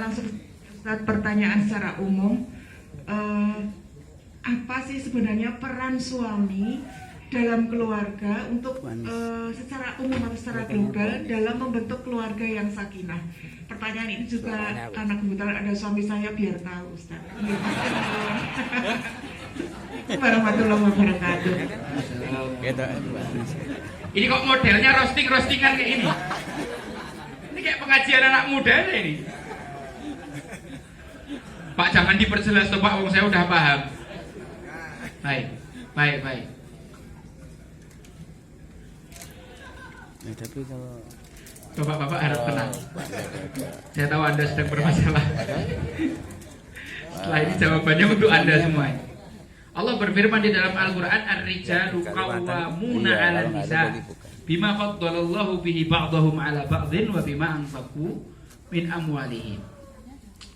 langsung Ustaz, pertanyaan secara umum. Apa sih sebenarnya peran suami dalam keluarga untuk secara umum atau secara global dalam membentuk keluarga yang sakinah? Pertanyaan ini juga karena kebetulan ada suami saya biar tahu Ustaz. Warahmatullahi wabarakatuh. Ini kok modelnya roastingan kayak ini. Ini kayak pengajian anak muda ini. Pak, jangan diperjelas tuh Pak, wong saya udah paham. Baik. Nah, tapi kalau Bapak-bapak harap tenang. Saya tahu Anda sedang bermasalah. Setelah ini jawabannya untuk Anda semua. Allah berfirman di dalam Al-Quran, Ar-rijalu qawwamuna 'alan nisa bima faddalallahu bihi ba'dahum 'ala ba'dhin wa bima anfaqu min amwalihim.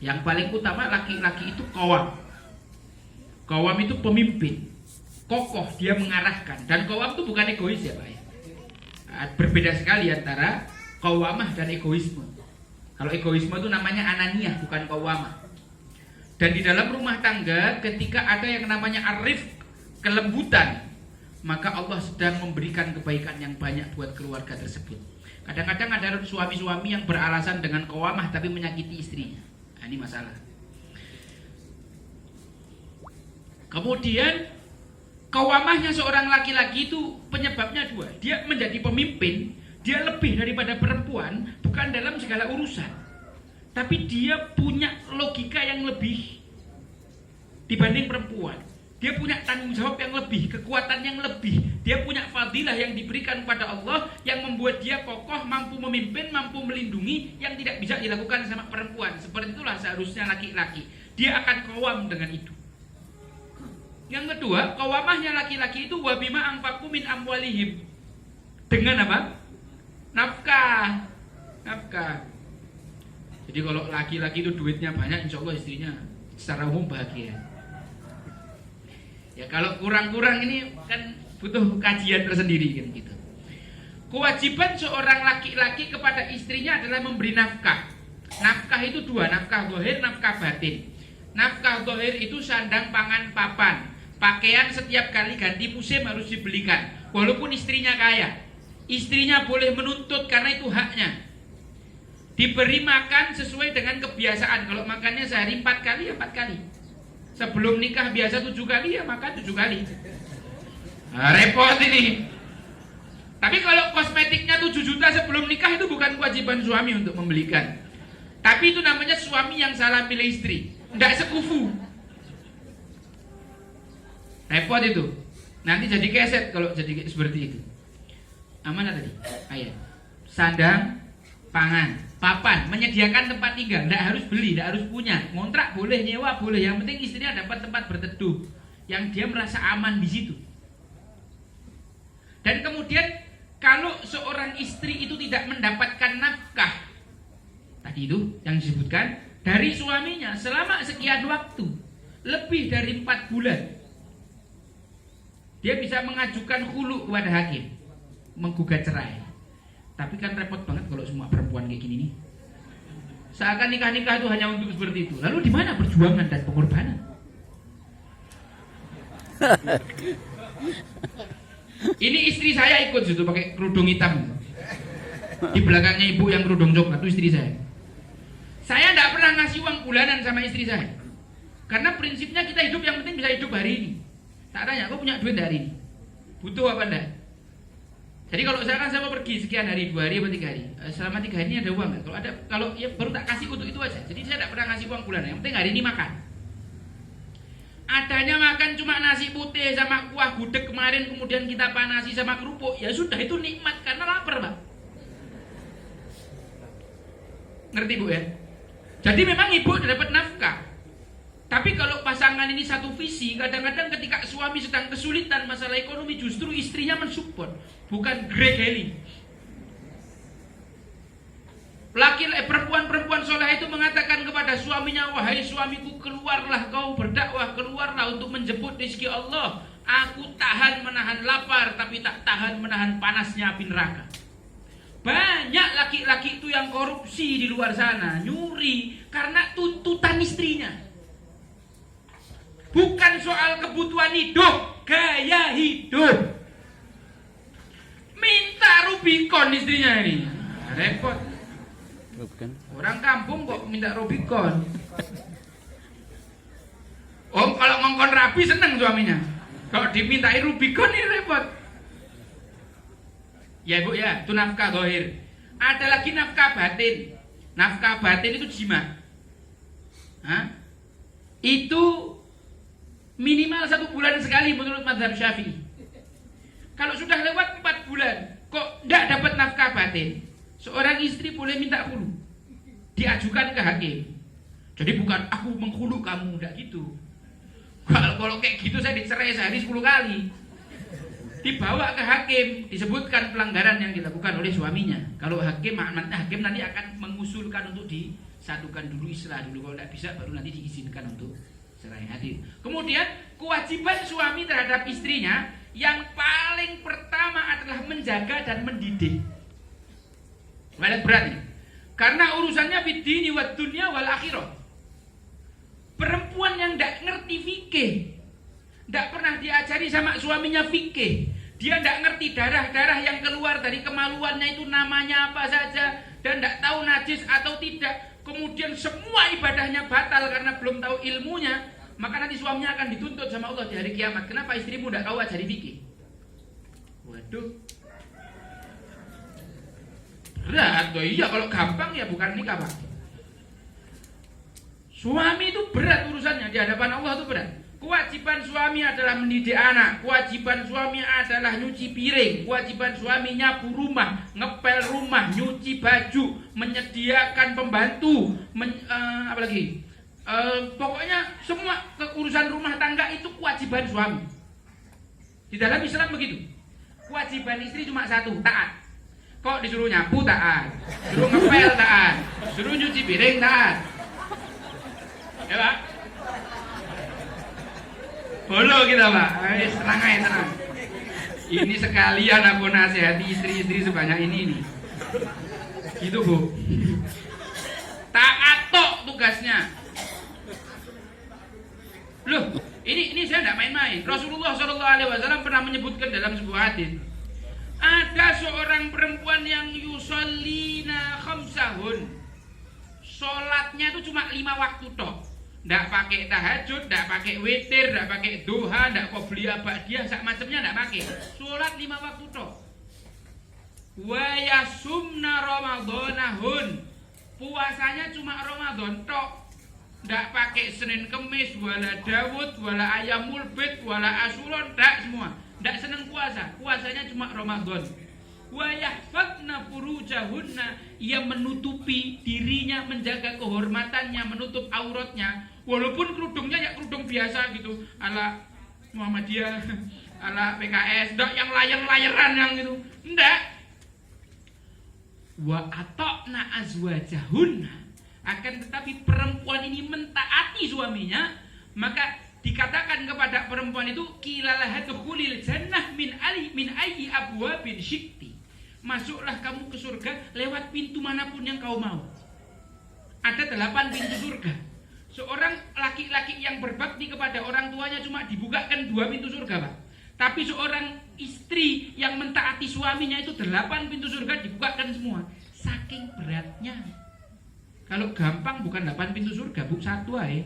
Yang paling utama laki-laki itu qawwam. Qawwam itu pemimpin, kokoh, dia mengarahkan. Dan qawwam itu bukan egois ya Pak ya. Berbeda sekali antara qawwamah dan egoisme. Kalau egoisme itu namanya ananiyah, bukan qawwamah. Dan di dalam rumah tangga ketika ada yang namanya arif, kelembutan, maka Allah sedang memberikan kebaikan yang banyak buat keluarga tersebut. Kadang-kadang ada suami-suami yang beralasan dengan qawwamah tapi menyakiti istrinya. Nah, ini masalah. Kemudian qawwamahnya seorang laki-laki itu penyebabnya dua. Dia menjadi pemimpin, dia lebih daripada perempuan, bukan dalam segala urusan, tapi dia punya logika yang lebih dibanding perempuan. Dia punya tanggung jawab yang lebih, kekuatan yang lebih. Dia punya fadilah yang diberikan kepada Allah yang membuat dia kokoh, mampu memimpin, mampu melindungi yang tidak bisa dilakukan sama perempuan. Seperti itulah seharusnya laki-laki. Dia akan qawwam dengan itu. Yang kedua, qawwamahnya laki-laki itu wabima anfaqu min amwalihim. Dengan apa? Nafkah. Jadi kalau laki-laki itu duitnya banyak, insya Allah istrinya secara umum bahagia. Ya kalau kurang-kurang ini kan butuh kajian tersendiri kan gitu. Kewajiban seorang laki-laki kepada istrinya adalah memberi nafkah. Nafkah itu dua, nafkah zahir, nafkah batin. Nafkah zahir itu sandang, pangan, papan. Pakaian setiap kali ganti musim harus dibelikan. Walaupun istrinya kaya, istrinya boleh menuntut karena itu haknya. Diberi makan sesuai dengan kebiasaan. Kalau makannya sehari 4 kali ya 4 kali. Sebelum nikah biasa 7 kali ya makan 7 kali. Nah, repot ini. Tapi kalau kosmetiknya 7 juta sebelum nikah itu bukan kewajiban suami untuk membelikan. Tapi itu namanya suami yang salah pilih istri. Tidak sekufu. Repot itu. Nanti jadi keset kalau jadi seperti itu. Amanah tadi? Ayat. Sandang, pangan, papan, menyediakan tempat tinggal. Tidak harus beli, tidak harus punya. Ngontrak boleh, nyewa boleh. Yang penting istrinya dapat tempat berteduh yang dia merasa aman di situ. Dan kemudian kalau seorang istri itu tidak mendapatkan nafkah tadi itu yang disebutkan dari suaminya selama sekian waktu, lebih dari 4 bulan, dia bisa mengajukan khulu kepada hakim, menggugat cerai. Tapi kan repot banget kalau semua perempuan kayak gini nih. Seakan nikah-nikah itu hanya untuk seperti itu. Lalu di mana perjuangan dan pengorbanan? Ini istri saya ikut situ pakai kerudung hitam. Di belakangnya ibu yang kerudung coklat itu istri saya. Saya tidak pernah ngasih uang bulanan sama istri saya. Karena prinsipnya kita hidup yang penting bisa hidup hari ini. Tak tanya, kau punya duit hari ini? Butuh apa enggak? Jadi kalau saya mau pergi sekian hari, 2 hari atau 3 hari, selama 3 hari ini ada uang nggak? Kalau ada, kalau ya baru tak kasih untuk itu aja. Jadi saya tidak pernah ngasih uang bulanan. Yang penting hari ini makan. Adanya makan cuma nasi putih sama kuah gudeg kemarin, kemudian kita panasi sama kerupuk, ya sudah itu nikmat karena lapar, Pak. Ngerti Bu ya? Jadi memang ibu dapat nafkah. Tapi kalau pasangan ini satu visi, kadang-kadang ketika suami sedang kesulitan masalah ekonomi, justru istrinya mensupport, bukan gregeling. Perempuan-perempuan soleh itu mengatakan kepada suaminya, wahai suamiku, keluarlah kau berdakwah, keluarlah untuk menjemput rezeki Allah. Aku tahan menahan lapar, tapi tak tahan menahan panasnya api neraka. Banyak laki-laki itu yang korupsi di luar sana, nyuri karena tuntutan istrinya. Bukan soal kebutuhan hidup, gaya hidup. Minta Rubicon istrinya ini. Repot. Bukan. Orang kampung kok minta Rubicon. Oh, kalau ngongkon rapi seneng suaminya. Kalau dimintai Rubicon ini repot. Ya ibu ya, itu nafkah zahir. Ada lagi nafkah batin. Nafkah batin itu jima. Hah? Itu minimal 1 bulan sekali menurut mazhab Syafi'i. Kalau sudah lewat 4 bulan, kok tidak dapat nafkah batin, seorang istri boleh minta khulu, diajukan ke hakim. Jadi bukan aku menghulu kamu, tidak gitu. Kalau kayak gitu saya dicerai sehari 10 kali. Dibawa ke hakim, disebutkan pelanggaran yang dilakukan oleh suaminya. Kalau hakim nanti akan mengusulkan untuk disatukan dulu, islah dulu. Kalau tidak bisa baru nanti diizinkan untuk cerai. Hadir. Kemudian kewajiban suami terhadap istrinya yang paling pertama adalah menjaga dan mendidik. Paling berat ini. Karena urusannya bidini wa dunya wal akhirah. Perempuan yang tidak ngerti fikih, tidak pernah diajari sama suaminya fikih, dia tidak ngerti darah-darah yang keluar dari kemaluannya itu namanya apa saja, dan tidak tahu najis atau tidak, kemudian semua ibadahnya batal karena belum tahu ilmunya, maka nanti suaminya akan dituntut sama Allah di hari kiamat. Kenapa istrimu tidak tahu ajari fikih? Waduh, berat. Oh iya, kalau gampang ya bukan nikah Pak. Suami itu berat urusannya di hadapan Allah, itu berat. Kewajiban suami adalah mendidik anak, kewajiban suami adalah nyuci piring, kewajiban suami nyapu rumah, ngepel rumah, nyuci baju, menyediakan pembantu, apalagi pokoknya semua urusan rumah tangga itu kewajiban suami. Di dalam Islam begitu. Kewajiban istri cuma 1, taat. Kok disuruh nyapu taat, suruh ngepel taat, suruh nyuci piring taat. Ya Pak? Bolo kita Pak, tenang aja tenang. Ini sekalian aku nasihati istri-istri sebanyak ini nih. Gitu Bu. Taat tok tugasnya. Loh, ini saya tidak main-main. Rasulullah SAW pernah menyebutkan dalam sebuah hadis. Ada seorang perempuan yang yusallina khamsahun. Sholatnya itu cuma 5 waktu tok. Nggak pakai tahajud, nggak pakai witir, nggak pakai duha, nggak qobliyah ba'diyah, sak macamnya nggak pakai. Sholat 5 waktu tok. Wa yasumna ramadhanahun. Puasanya cuma Ramadan tok. Nggak pakai Senin Kemis, wala Dawud, wala Ayamul Bid, wala Asyura, nggak semua. Nggak seneng puasa. Puasanya cuma Ramadan. Wa yahfadna furujahunna, ia menutupi dirinya, menjaga kehormatannya, menutup auratnya, walaupun kerudungnya ya kerudung biasa gitu, ala Muhammadiyah, ala PKS, ndak yang layer-layeran yang gitu, ndak. Wa ata'na azwajahunna, akan tetapi perempuan ini mentaati suaminya, maka dikatakan kepada perempuan itu kilalahadkhulil jannah min ayyi abwabin syi'ti. Masuklah kamu ke surga lewat pintu manapun yang kau mau. Ada 8 pintu surga. Seorang laki-laki yang berbakti kepada orang tuanya cuma dibukakan 2 pintu surga Pak. Tapi seorang istri yang mentaati suaminya itu 8 pintu surga dibukakan semua. Saking beratnya. Kalau gampang bukan 8 pintu surga Bu, 1 aja.